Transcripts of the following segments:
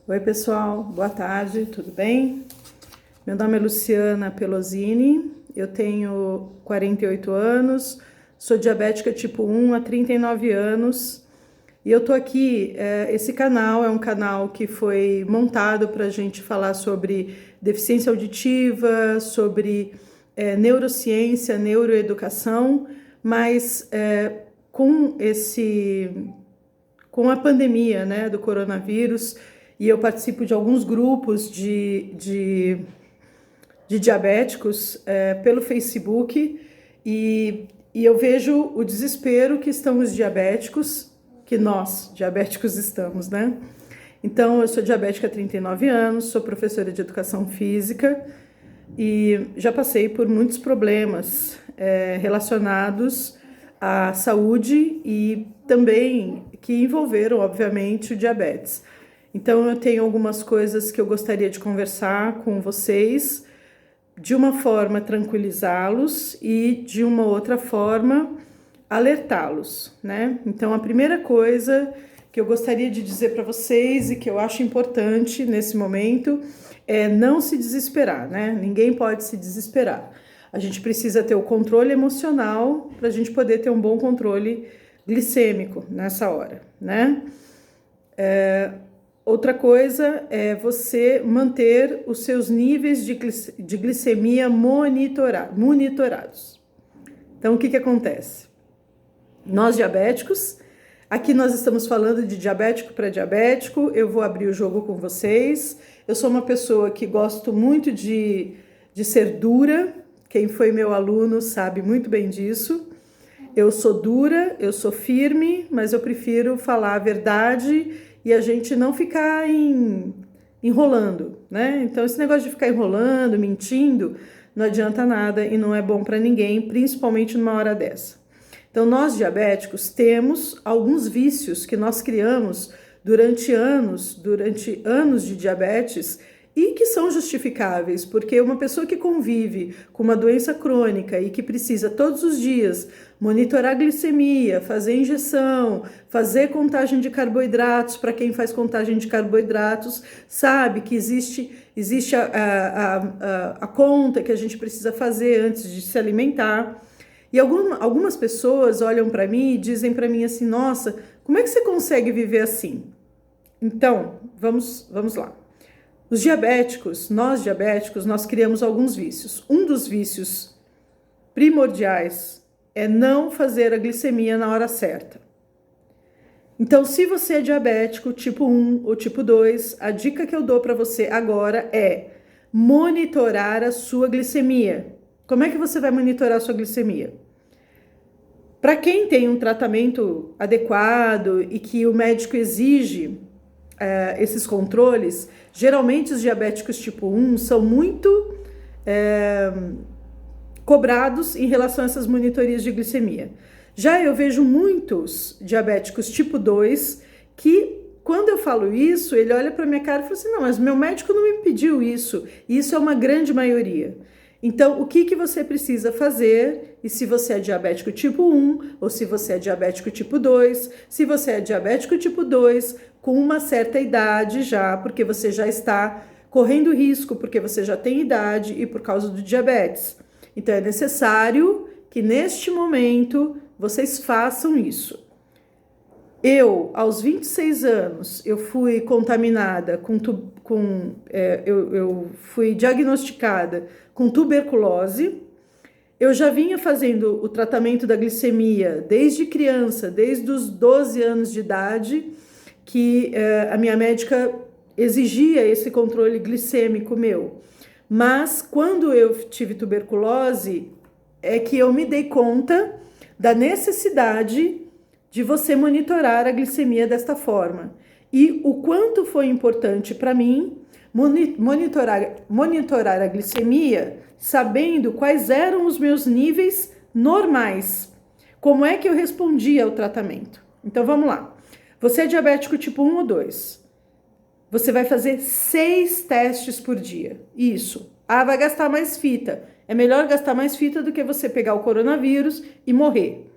Oi, pessoal, boa tarde, tudo bem? Meu nome é Luciana Pelosini, eu tenho 48 anos, sou diabética tipo 1 há 39 anos e eu tô aqui. Esse canal é um canal que foi montado para a gente falar sobre deficiência auditiva, sobre neurociência, neuroeducação, mas com com a pandemia, né, do coronavírus, e eu participo de alguns grupos de diabéticos pelo Facebook, e eu vejo o desespero que estão os diabéticos, que nós, diabéticos, estamos, né? Então, eu sou diabética há 39 anos, sou professora de educação física e já passei por muitos problemas relacionados à saúde e também que envolveram, obviamente, o diabetes. Então, eu tenho algumas coisas que eu gostaria de conversar com vocês, de uma forma tranquilizá-los e de uma outra forma alertá-los, né? Então, a primeira coisa que eu gostaria de dizer para vocês e que eu acho importante nesse momento é não se desesperar, né? Ninguém pode se desesperar. A gente precisa ter o controle emocional para a gente poder ter um bom controle glicêmico nessa hora, né? Outra coisa é você manter os seus níveis de glicemia monitorados. Então, o que acontece? Nós diabéticos, aqui nós estamos falando de diabético para diabético, eu vou abrir o jogo com vocês. Eu sou uma pessoa que gosto muito de ser dura, quem foi meu aluno sabe muito bem disso. Eu sou dura, eu sou firme, mas eu prefiro falar a verdade e a gente não ficar enrolando, né? Então, esse negócio de ficar enrolando, mentindo, não adianta nada e não é bom para ninguém, principalmente numa hora dessa. Então, nós diabéticos temos alguns vícios que nós criamos durante anos de diabetes e que são justificáveis, porque uma pessoa que convive com uma doença crônica e que precisa todos os dias monitorar a glicemia, fazer injeção, fazer contagem de carboidratos, para quem faz contagem de carboidratos, sabe que existe a conta que a gente precisa fazer antes de se alimentar. E algumas pessoas olham para mim e dizem para mim assim: nossa, como é que você consegue viver assim? Então, vamos lá. Os diabéticos, nós criamos alguns vícios. Um dos vícios primordiais é não fazer a glicemia na hora certa. Então, se você é diabético tipo 1 ou tipo 2, a dica que eu dou para você agora é monitorar a sua glicemia. Como é que você vai monitorar a sua glicemia? Para quem tem um tratamento adequado e que o médico exige esses controles, geralmente os diabéticos tipo 1 são muito cobrados em relação a essas monitorias de glicemia. Já eu vejo muitos diabéticos tipo 2 que, quando eu falo isso, ele olha para minha cara e fala assim: não, mas meu médico não me pediu isso. E isso é uma grande maioria. Então, o que você precisa fazer? E se você é diabético tipo 1 ou se você é diabético tipo 2, se você é diabético tipo 2 com uma certa idade já, porque você já está correndo risco, porque você já tem idade e por causa do diabetes. Então, é necessário que neste momento vocês façam isso. Eu, aos 26 anos, eu fui contaminada eu fui diagnosticada com tuberculose. Eu já vinha fazendo o tratamento da glicemia desde criança, desde os 12 anos de idade, que a minha médica exigia esse controle glicêmico meu. Mas quando eu tive tuberculose, é que eu me dei conta da necessidade de você monitorar a glicemia desta forma. E o quanto foi importante para mim monitorar a glicemia, sabendo quais eram os meus níveis normais. Como é que eu respondia ao tratamento? Então vamos lá. Você é diabético tipo 1 ou 2. Você vai fazer 6 testes por dia. Isso. Ah, vai gastar mais fita. É melhor gastar mais fita do que você pegar o coronavírus e morrer,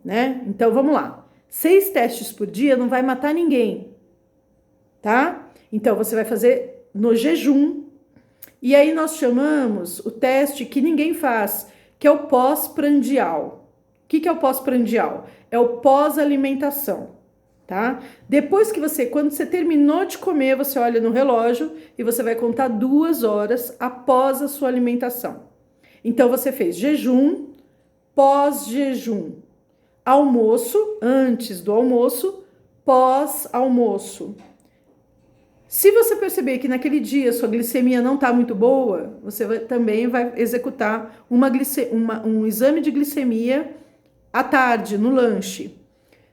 né? Então vamos lá. 6 testes por dia não vai matar ninguém, tá? Então, você vai fazer no jejum. E aí nós chamamos o teste que ninguém faz, que é o pós-prandial. O que é o pós-prandial? É o pós-alimentação, tá? Depois que quando você terminou de comer, você olha no relógio e você vai contar 2 horas após a sua alimentação. Então, você fez jejum, pós-jejum, almoço, antes do almoço, pós-almoço. Se você perceber que naquele dia sua glicemia não está muito boa, você também vai executar um exame de glicemia à tarde, no lanche.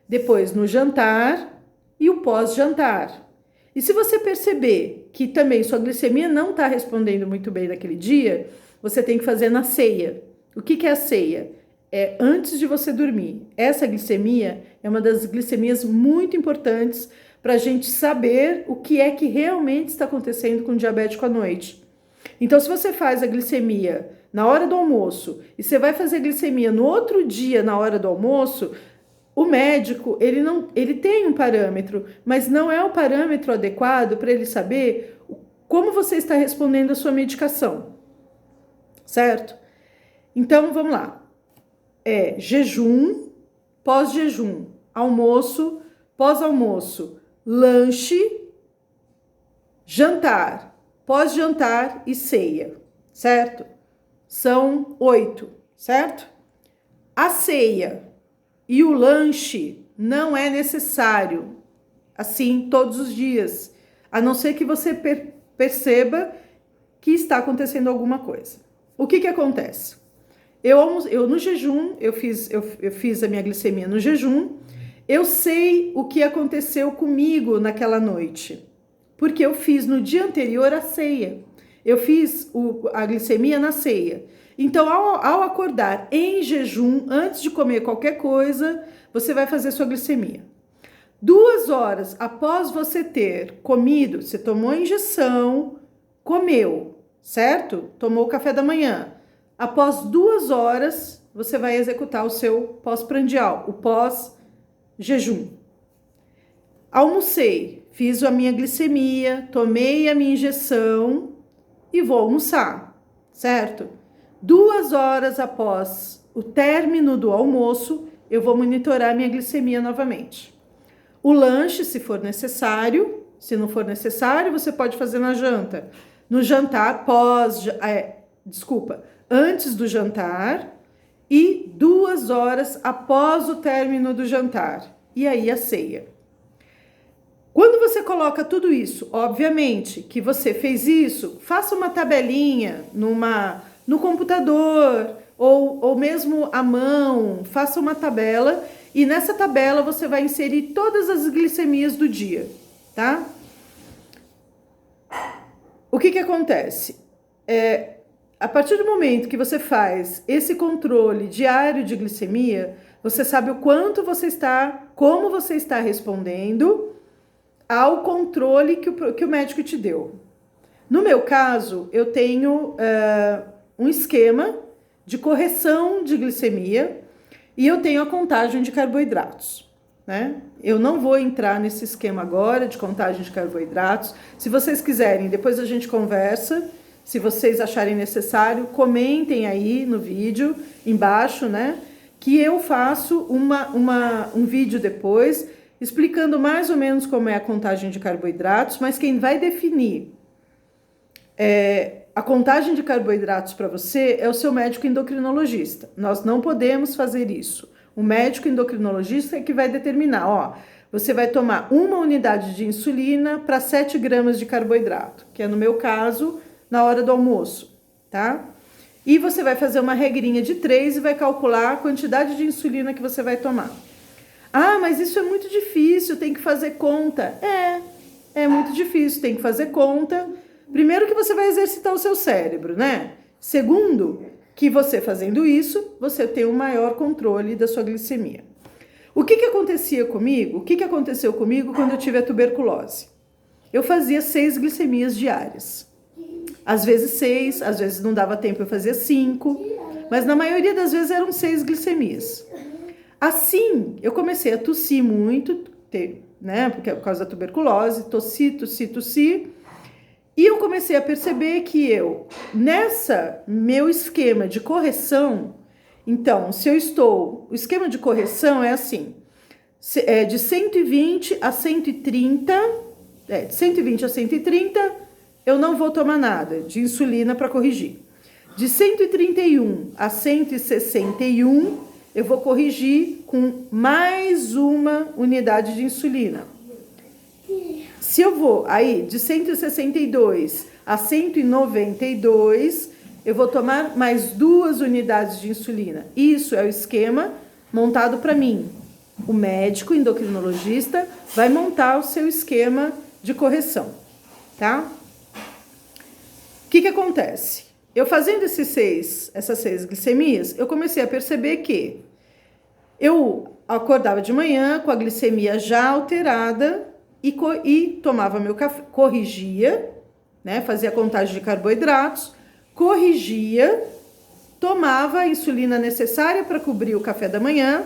Depois no jantar e o pós-jantar. E se você perceber que também sua glicemia não está respondendo muito bem naquele dia, você tem que fazer na ceia. O que é a ceia? É antes de você dormir. Essa glicemia é uma das glicemias muito importantes para a gente saber o que é que realmente está acontecendo com o diabético à noite. Então, se você faz a glicemia na hora do almoço e você vai fazer a glicemia no outro dia na hora do almoço, o médico ele tem um parâmetro, mas não é o parâmetro adequado para ele saber como você está respondendo à sua medicação, certo? Então, vamos lá. É jejum, pós-jejum, almoço, pós-almoço, lanche, jantar, pós-jantar e ceia, certo? São 8, certo? A ceia e o lanche não é necessário, assim, todos os dias, a não ser que você perceba que está acontecendo alguma coisa. O que acontece? Eu no jejum, eu fiz a minha glicemia no jejum. Eu sei o que aconteceu comigo naquela noite, porque eu fiz no dia anterior a ceia. Eu fiz a glicemia na ceia. Então, ao acordar em jejum, antes de comer qualquer coisa, você vai fazer sua glicemia. 2 horas após você ter comido, você tomou a injeção, comeu, certo? Tomou o café da manhã. Após 2 horas, você vai executar o seu pós-prandial, o pós-jejum. Almocei, fiz a minha glicemia, tomei a minha injeção e vou almoçar, certo? 2 horas após o término do almoço, eu vou monitorar minha glicemia novamente. O lanche, se for necessário, se não for necessário, você pode fazer na janta. No jantar, antes do jantar e 2 horas após o término do jantar. E aí a ceia. Quando você coloca tudo isso, obviamente que você fez isso, faça uma tabelinha no computador ou mesmo à mão, faça uma tabela e nessa tabela você vai inserir todas as glicemias do dia, tá? O que acontece? A partir do momento que você faz esse controle diário de glicemia, você sabe o quanto como você está respondendo ao controle que o médico te deu. No meu caso, eu tenho um esquema de correção de glicemia e eu tenho a contagem de carboidratos, né? Eu não vou entrar nesse esquema agora de contagem de carboidratos. Se vocês quiserem, depois a gente conversa. Se vocês acharem necessário, comentem aí no vídeo embaixo, né? Que eu faço um vídeo depois explicando mais ou menos como é a contagem de carboidratos, mas quem vai definir a contagem de carboidratos para você é o seu médico endocrinologista. Nós não podemos fazer isso. O médico endocrinologista é que vai determinar, você vai tomar 1 unidade de insulina para 7 gramas de carboidrato, que é no meu caso, na hora do almoço, tá? E você vai fazer uma regrinha de 3 e vai calcular a quantidade de insulina que você vai tomar. Ah, mas isso é muito difícil, tem que fazer conta. É muito difícil, tem que fazer conta. Primeiro que você vai exercitar o seu cérebro, né? Segundo, que você fazendo isso, você tem um maior controle da sua glicemia. O que acontecia comigo? O que aconteceu comigo quando eu tive a tuberculose? Eu fazia 6 glicemias diárias. Às vezes 6, às vezes não dava tempo, eu fazia 5, mas na maioria das vezes eram 6 glicemias. Assim, eu comecei a tossir muito, né? Porque é por causa da tuberculose, tossi. E eu comecei a perceber que meu esquema de correção, então, o esquema de correção é assim, de 120 a 130, de 120 a 130, eu não vou tomar nada de insulina para corrigir. De 131 a 161, eu vou corrigir com mais uma unidade de insulina. Se eu vou aí de 162 a 192, eu vou tomar mais 2 unidades de insulina. Isso é o esquema montado para mim. O médico endocrinologista vai montar o seu esquema de correção, tá? O que acontece? Eu fazendo essas 6 glicemias, eu comecei a perceber que eu acordava de manhã com a glicemia já alterada e tomava meu café, corrigia, né? Fazia contagem de carboidratos, corrigia, tomava a insulina necessária para cobrir o café da manhã.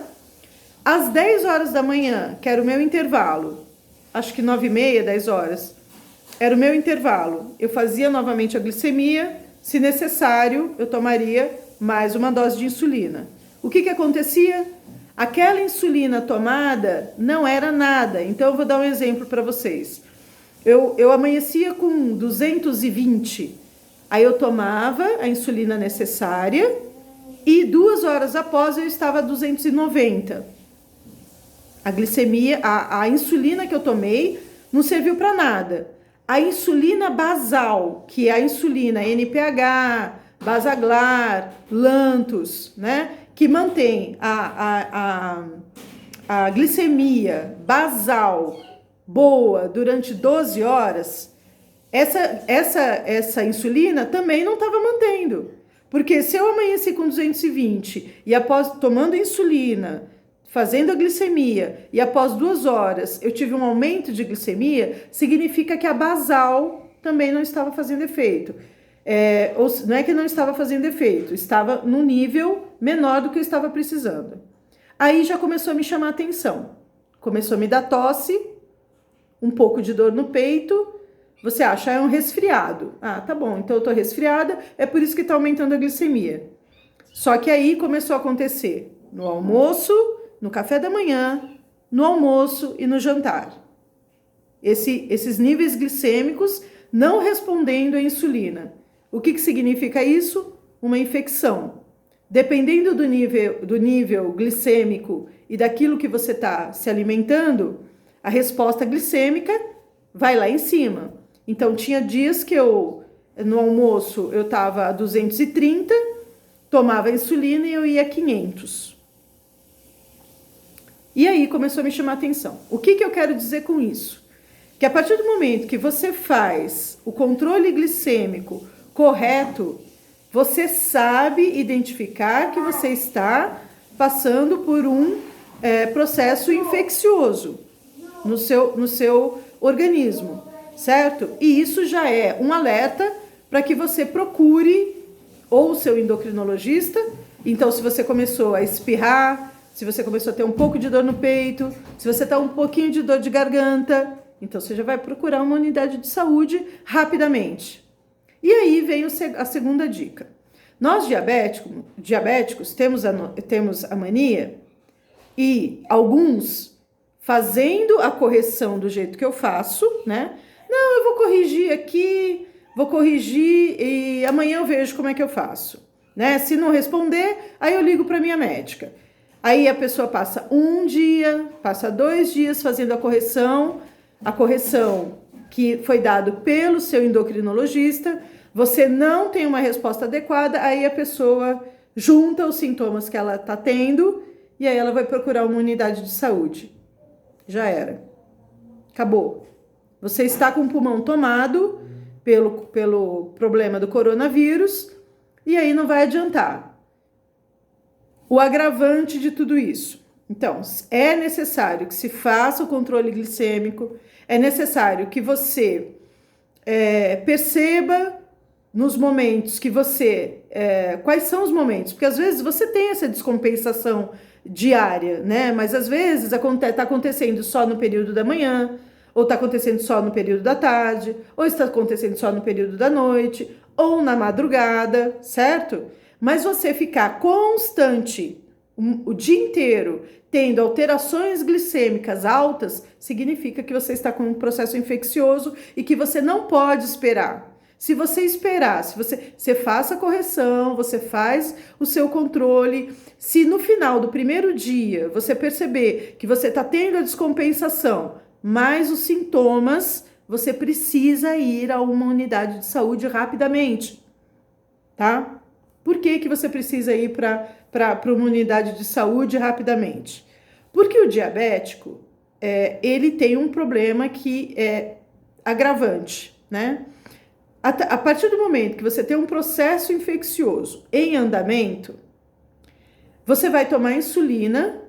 Às 10 horas da manhã, que era o meu intervalo, acho que 9h30, 10 horas, era o meu intervalo. Eu fazia novamente a glicemia, se necessário, eu tomaria mais uma dose de insulina. O que acontecia? Aquela insulina tomada não era nada. Então, eu vou dar um exemplo para vocês. Eu amanhecia com 220, aí eu tomava a insulina necessária e 2 horas após eu estava a 290. A glicemia, a insulina que eu tomei não serviu para nada. A insulina basal, que é a insulina NPH, Basaglar, Lantus, né? Que mantém a glicemia basal boa durante 12 horas, essa insulina também não estava mantendo. Porque se eu amanheci com 220 e após tomando insulina, fazendo a glicemia, e após 2 horas eu tive um aumento de glicemia, significa que a basal também não estava fazendo efeito. Não é que não estava fazendo efeito, estava num nível menor do que eu estava precisando. Aí já começou a me chamar a atenção. Começou a me dar tosse, um pouco de dor no peito. Você acha, é um resfriado. Ah, tá bom, então eu tô resfriada, é por isso que tá aumentando a glicemia. Só que aí começou a acontecer no almoço, no café da manhã, no almoço e no jantar. Esses níveis glicêmicos não respondendo à insulina. O que significa isso? Uma infecção. Dependendo do nível glicêmico e daquilo que você está se alimentando, a resposta glicêmica vai lá em cima. Então, tinha dias que no almoço, eu estava a 230, tomava insulina e eu ia a 500. E aí começou a me chamar a atenção. O que eu quero dizer com isso? Que a partir do momento que você faz o controle glicêmico correto, você sabe identificar que você está passando por um processo infeccioso no seu organismo, certo? E isso já é um alerta para que você procure ou o seu endocrinologista. Então, se você começou a espirrar, se você começou a ter um pouco de dor no peito, se você está um pouquinho de dor de garganta, então você já vai procurar uma unidade de saúde rapidamente. E aí vem a segunda dica. Nós diabéticos temos a mania, e alguns fazendo a correção do jeito que eu faço, né? Não, eu vou corrigir aqui, vou corrigir e amanhã eu vejo como é que eu faço, né? Se não responder, aí eu ligo para minha médica. Aí a pessoa passa 1 dia, passa 2 dias fazendo a correção que foi dado pelo seu endocrinologista, você não tem uma resposta adequada, aí a pessoa junta os sintomas que ela está tendo e aí ela vai procurar uma unidade de saúde. Já era. Acabou. Você está com o pulmão tomado pelo problema do coronavírus e aí não vai adiantar. O agravante de tudo isso. Então, é necessário que se faça o controle glicêmico, é necessário que você perceba nos momentos que você... quais são os momentos? Porque às vezes você tem essa descompensação diária, né? Mas às vezes está acontecendo só no período da manhã, ou está acontecendo só no período da tarde, ou está acontecendo só no período da noite, ou na madrugada, certo? Mas você ficar constante o dia inteiro tendo alterações glicêmicas altas, significa que você está com um processo infeccioso e que você não pode esperar. Se você esperar, se você faça a correção, você faz o seu controle, se no final do primeiro dia você perceber que você está tendo a descompensação, mais os sintomas, você precisa ir a uma unidade de saúde rapidamente, tá? Por que você precisa ir para uma unidade de saúde rapidamente? Porque o diabético, ele tem um problema que é agravante, né? A partir do momento que você tem um processo infeccioso em andamento, você vai tomar insulina,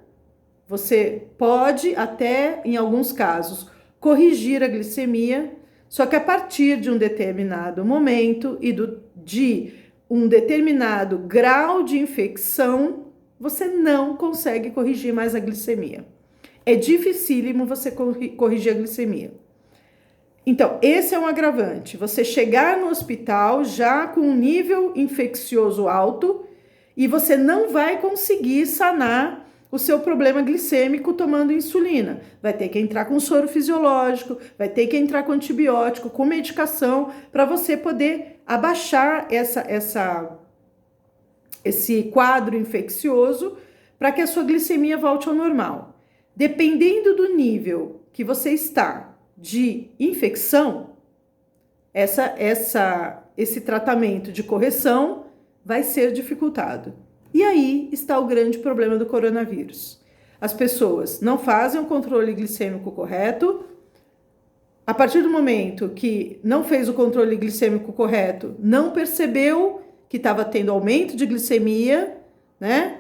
você pode até, em alguns casos, corrigir a glicemia, só que a partir de um determinado momento e de um determinado grau de infecção, você não consegue corrigir mais a glicemia. É dificílimo você corrigir a glicemia. Então, esse é um agravante. Você chegar no hospital já com um nível infeccioso alto e você não vai conseguir sanar o seu problema glicêmico tomando insulina. Vai ter que entrar com soro fisiológico, vai ter que entrar com antibiótico, com medicação, para você poder abaixar esse quadro infeccioso para que a sua glicemia volte ao normal. Dependendo do nível que você está de infecção, esse tratamento de correção vai ser dificultado. E aí está o grande problema do coronavírus. As pessoas não fazem o controle glicêmico correto. A partir do momento que não fez o controle glicêmico correto, não percebeu que estava tendo aumento de glicemia, né?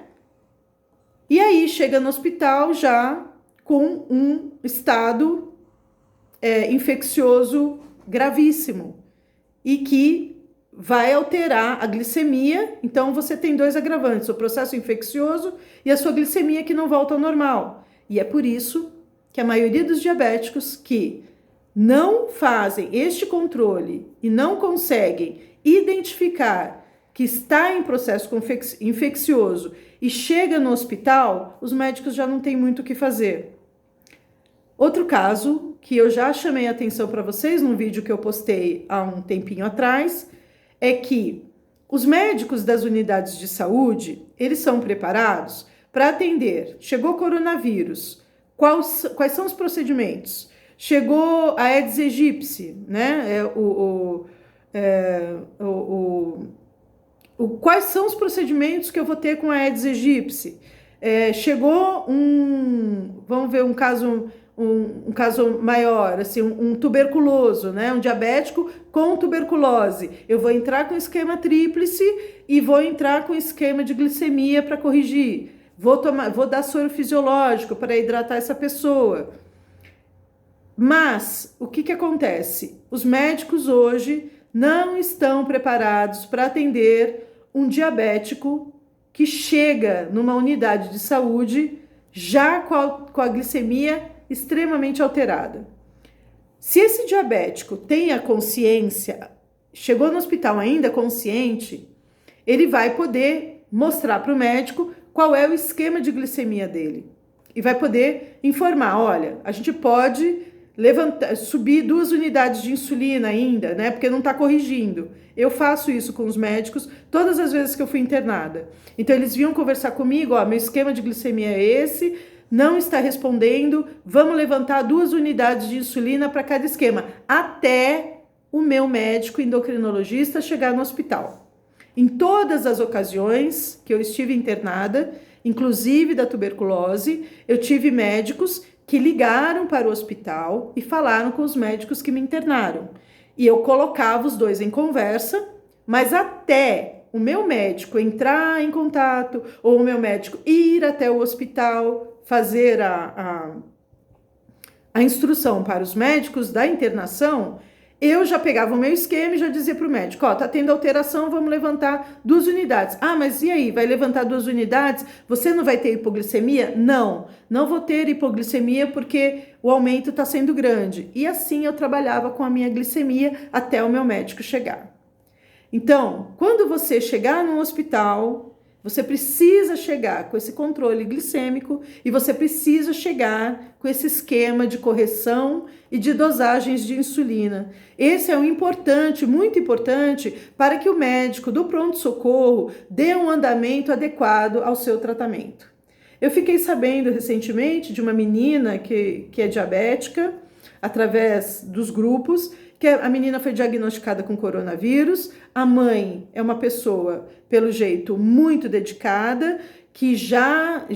E aí chega no hospital já com um estado infeccioso gravíssimo e que vai alterar a glicemia. Então você tem dois agravantes, o processo infeccioso e a sua glicemia que não volta ao normal. E é por isso que a maioria dos diabéticos que não fazem este controle e não conseguem identificar que está em processo infeccioso e chega no hospital, os médicos já não têm muito o que fazer. Outro caso que eu já chamei a atenção para vocês num vídeo que eu postei há um tempinho atrás, é que os médicos das unidades de saúde, eles são preparados para atender. Chegou coronavírus, quais são os procedimentos? Chegou a Aedes aegypti, né? Quais são os procedimentos que eu vou ter com a Aedes aegypti? Chegou vamos ver um caso maior, assim, um tuberculoso, né? Um diabético com tuberculose. Eu vou entrar com esquema tríplice e vou entrar com esquema de glicemia para corrigir. Vou dar soro fisiológico para hidratar essa pessoa. Mas o que acontece? Os médicos hoje não estão preparados para atender um diabético que chega numa unidade de saúde já com a glicemia extremamente alterada. Se esse diabético tem a consciência, chegou no hospital ainda consciente, ele vai poder mostrar para o médico qual é o esquema de glicemia dele e vai poder informar, olha, a gente pode subir 2 unidades de insulina ainda, né? Porque não está corrigindo. Eu faço isso com os médicos todas as vezes que eu fui internada. Então eles vinham conversar comigo, ó, meu esquema de glicemia é esse, não está respondendo, vamos levantar 2 unidades de insulina para cada esquema, até o meu médico endocrinologista chegar no hospital. Em todas as ocasiões que eu estive internada, inclusive da tuberculose, eu tive médicos que ligaram para o hospital e falaram com os médicos que me internaram. E eu colocava os dois em conversa, mas até o meu médico entrar em contato, ou o meu médico ir até o hospital, fazer a instrução para os médicos da internação, eu já pegava o meu esquema e já dizia para o médico, ó, tá tendo alteração, vamos levantar 2 unidades. Ah, mas e aí, vai levantar 2 unidades? Você não vai ter hipoglicemia? Não, não vou ter hipoglicemia porque o aumento está sendo grande. E assim eu trabalhava com a minha glicemia até o meu médico chegar. Então, quando você chegar num hospital, você precisa chegar com esse controle glicêmico e você precisa chegar com esse esquema de correção e de dosagens de insulina. Esse é um importante, muito importante, para que o médico do pronto-socorro dê um andamento adequado ao seu tratamento. Eu fiquei sabendo recentemente de uma menina que é diabética, através dos grupos, que a menina foi diagnosticada com coronavírus, a mãe é uma pessoa, pelo jeito, muito dedicada, que já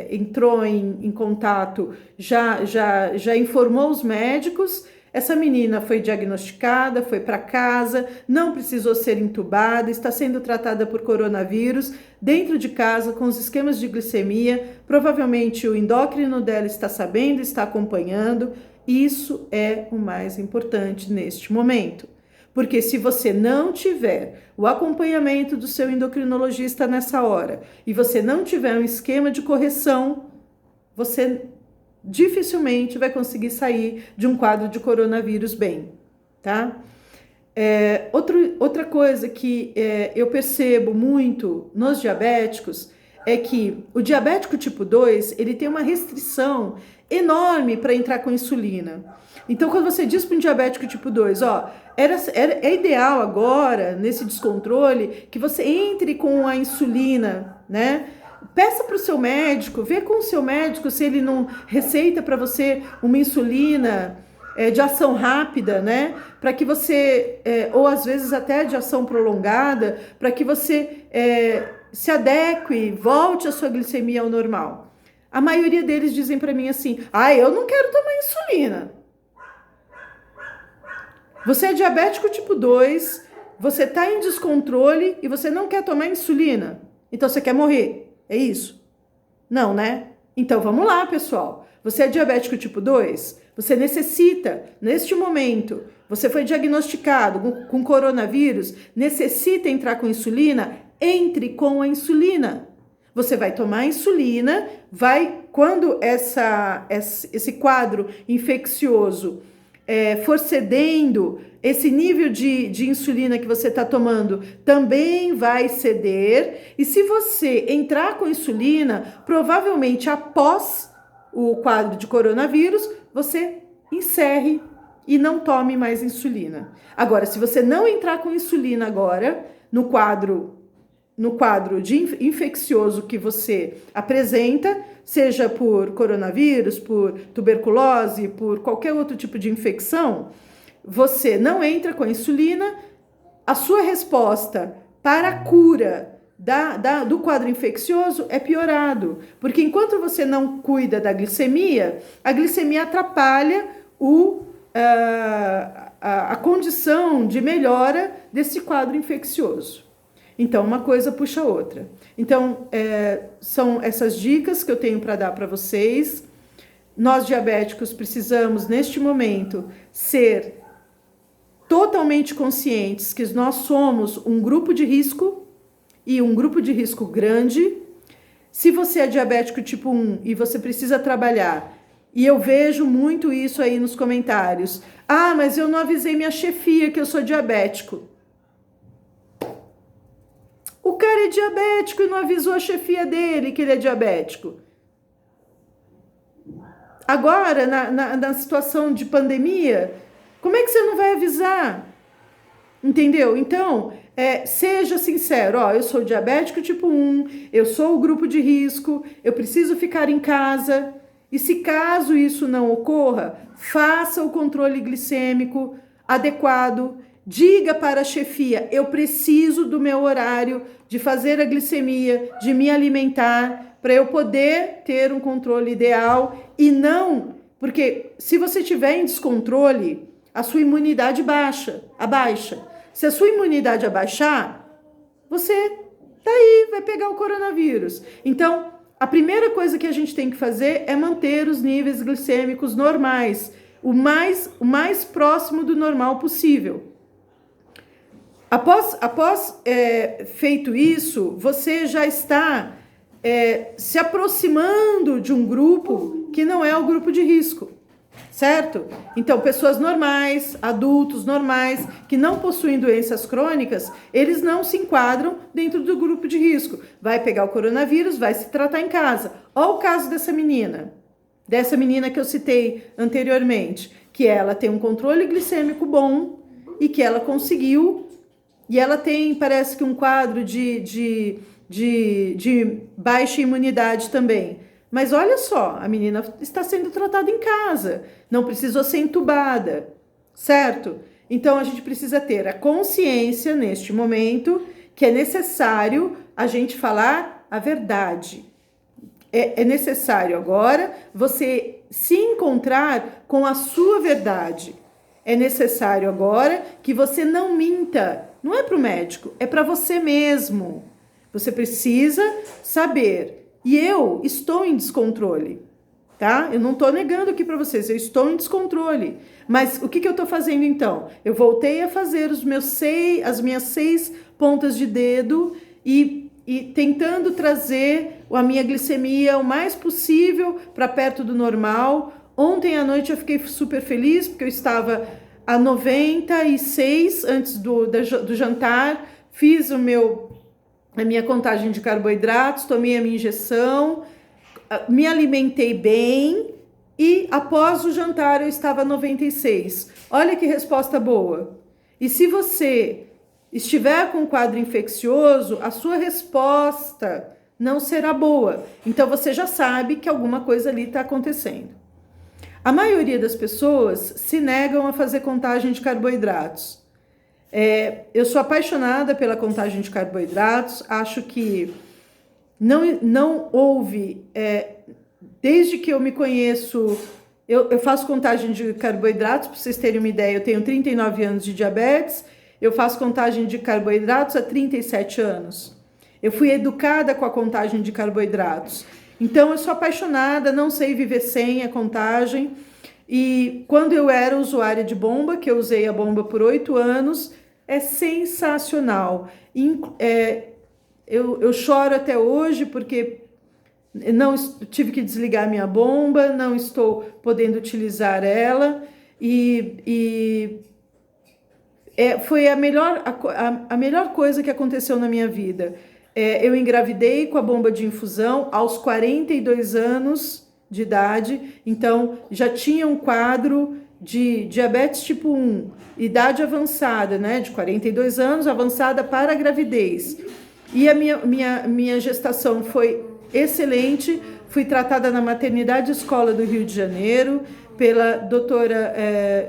entrou em contato, já informou os médicos. Essa menina foi diagnosticada, foi para casa, não precisou ser entubada, está sendo tratada por coronavírus, dentro de casa, com os esquemas de glicemia. Provavelmente o endócrino dela está sabendo, está acompanhando. Isso é o mais importante neste momento. Porque se você não tiver o acompanhamento do seu endocrinologista nessa hora e você não tiver um esquema de correção, você dificilmente vai conseguir sair de um quadro de coronavírus bem, tá? Outra coisa que eu percebo muito nos diabéticos é que o diabético tipo 2, ele tem uma restrição enorme para entrar com insulina. Então, quando você diz para um diabético tipo 2, ó, é ideal agora, nesse descontrole, que você entre com a insulina, né? Peça para o seu médico, vê com o seu médico se ele não receita para você uma insulina de ação rápida, né? Para que você, ou às vezes até de ação prolongada, para que você se adeque, volte a sua glicemia ao normal. A maioria deles dizem para mim assim, eu não quero tomar insulina. Você é diabético tipo 2, você está em descontrole e você não quer tomar insulina. Então você quer morrer, é isso? Não, né? Então vamos lá, pessoal. Você é diabético tipo 2, você necessita, neste momento, você foi diagnosticado com coronavírus, necessita entrar com insulina, entre com a insulina. Você vai tomar insulina, quando esse quadro infeccioso for cedendo, esse nível de insulina que você está tomando também vai ceder. E se você entrar com insulina, provavelmente após o quadro de coronavírus, você encerre e não tome mais insulina. Agora, se você não entrar com insulina agora, no quadro de infeccioso que você apresenta, seja por coronavírus, por tuberculose, por qualquer outro tipo de infecção, você não entra com a insulina, a sua resposta para a cura do quadro infeccioso é piorado, porque enquanto você não cuida da glicemia, a glicemia atrapalha a condição de melhora desse quadro infeccioso. Então, uma coisa puxa a outra. Então, são essas dicas que eu tenho para dar para vocês. Nós, diabéticos, precisamos, neste momento, ser totalmente conscientes que nós somos um grupo de risco e um grupo de risco grande. Se você é diabético tipo 1 e você precisa trabalhar, e eu vejo muito isso aí nos comentários, mas eu não avisei minha chefia que eu sou diabético. O cara é diabético e não avisou a chefia dele que ele é diabético. Agora, na situação de pandemia, como é que você não vai avisar? Entendeu? Então, seja sincero, eu sou diabético tipo 1, eu sou o grupo de risco, eu preciso ficar em casa. E se caso isso não ocorra, faça o controle glicêmico adequado. Diga para a chefia, eu preciso do meu horário de fazer a glicemia, de me alimentar, para eu poder ter um controle ideal e não, porque se você tiver em descontrole, a sua imunidade abaixa. Se a sua imunidade abaixar, você tá aí, vai pegar o coronavírus. Então, a primeira coisa que a gente tem que fazer é manter os níveis glicêmicos normais. o mais próximo do normal possível. Após feito isso, você já está se aproximando de um grupo que não é o grupo de risco, certo? Então, pessoas normais, adultos normais, que não possuem doenças crônicas, eles não se enquadram dentro do grupo de risco. Vai pegar o coronavírus, vai se tratar em casa. Olha o caso dessa menina que eu citei anteriormente, que ela tem um controle glicêmico bom e que ela conseguiu, e ela tem, parece que um quadro de baixa imunidade também. Mas olha só, a menina está sendo tratada em casa, não precisou ser entubada, certo? Então a gente precisa ter a consciência neste momento que é necessário a gente falar a verdade. É necessário agora você se encontrar com a sua verdade. É necessário agora que você não minta. Não é para o médico, é para você mesmo. Você precisa saber. E eu estou em descontrole, tá? Eu não estou negando aqui para vocês, eu estou em descontrole. Mas o que eu estou fazendo então? Eu voltei a fazer as minhas 6 pontas de dedo e tentando trazer a minha glicemia o mais possível para perto do normal. Ontem à noite eu fiquei super feliz porque eu estava a 96 antes do jantar, fiz a minha contagem de carboidratos, tomei a minha injeção, me alimentei bem e após o jantar eu estava a 96. Olha que resposta boa. E se você estiver com um quadro infeccioso, a sua resposta não será boa. Então você já sabe que alguma coisa ali está acontecendo. A maioria das pessoas se negam a fazer contagem de carboidratos. Eu sou apaixonada pela contagem de carboidratos, acho que não houve, desde que eu me conheço, eu faço contagem de carboidratos, para vocês terem uma ideia, eu tenho 39 anos de diabetes, eu faço contagem de carboidratos há 37 anos. Eu fui educada com a contagem de carboidratos. Então, eu sou apaixonada, não sei viver sem a contagem. E quando eu era usuária de bomba, que eu usei a bomba por 8 anos, é sensacional. Eu choro até hoje porque não tive que desligar minha bomba, não estou podendo utilizar ela. Foi a melhor coisa que aconteceu na minha vida. Eu engravidei com a bomba de infusão aos 42 anos de idade, então já tinha um quadro de diabetes tipo 1, idade avançada, né, de 42 anos, avançada para a gravidez. E a minha gestação foi excelente, fui tratada na maternidade escola do Rio de Janeiro, pela doutora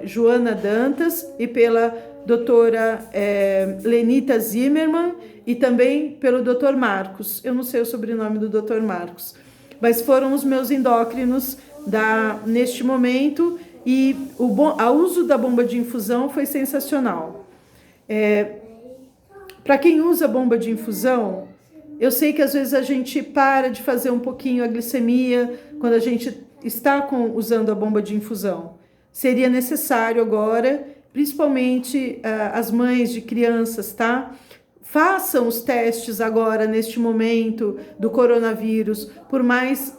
Joana Dantas e pela doutora Lenita Zimmermann e também pelo doutor Marcos. Eu não sei o sobrenome do doutor Marcos, mas foram os meus endócrinos neste momento e o uso da bomba de infusão foi sensacional. Para quem usa bomba de infusão, eu sei que às vezes a gente para de fazer um pouquinho a glicemia quando a gente está usando a bomba de infusão. Seria necessário agora, principalmente as mães de crianças, tá? Façam os testes agora, neste momento do coronavírus, por mais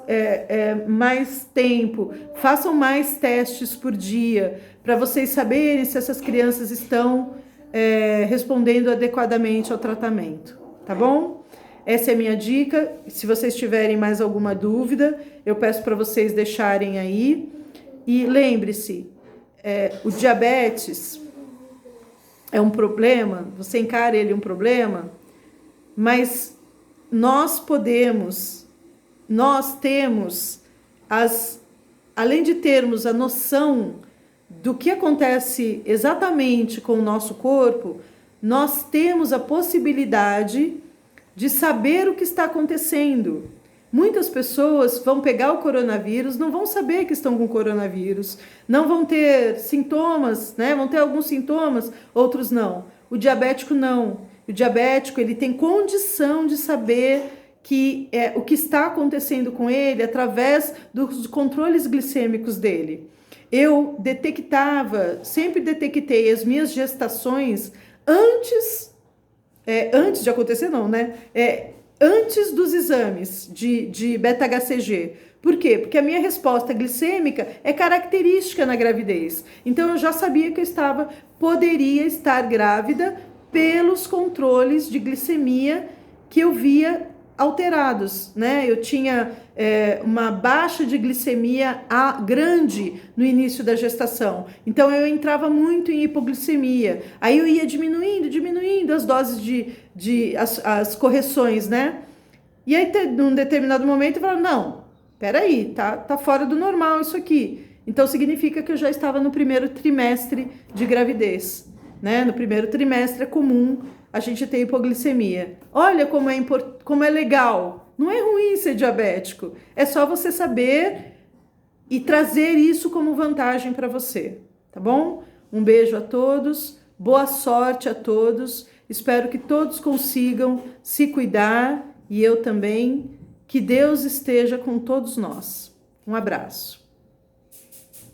tempo. Façam mais testes por dia, para vocês saberem se essas crianças estão respondendo adequadamente ao tratamento, tá bom? Essa é a minha dica. Se vocês tiverem mais alguma dúvida, eu peço para vocês deixarem aí. E lembre-se, o diabetes é um problema, você encara ele um problema, mas nós temos, além de termos a noção do que acontece exatamente com o nosso corpo, nós temos a possibilidade de saber o que está acontecendo. Muitas pessoas vão pegar o coronavírus, não vão saber que estão com coronavírus, não vão ter sintomas, né? Vão ter alguns sintomas, outros não. O diabético não. O diabético, ele tem condição de saber o que está acontecendo com ele através dos controles glicêmicos dele. eu sempre detectei as minhas gestações antes de acontecer não, né? Antes dos exames de beta-HCG. Por quê? Porque a minha resposta glicêmica é característica na gravidez. Então eu já sabia que poderia estar grávida pelos controles de glicemia que eu via alterados, né? Eu tinha uma baixa de glicemia grande no início da gestação, então eu entrava muito em hipoglicemia, aí eu ia diminuindo as doses as correções, né? E aí, num determinado momento, eu falava, não, peraí, tá fora do normal isso aqui. Então significa que eu já estava no primeiro trimestre de gravidez, né? No primeiro trimestre é comum a gente ter hipoglicemia. Olha como é legal. Não é ruim ser diabético. É só você saber e trazer isso como vantagem para você, tá bom? Um beijo a todos, boa sorte a todos. Espero que todos consigam se cuidar e eu também. Que Deus esteja com todos nós. Um abraço.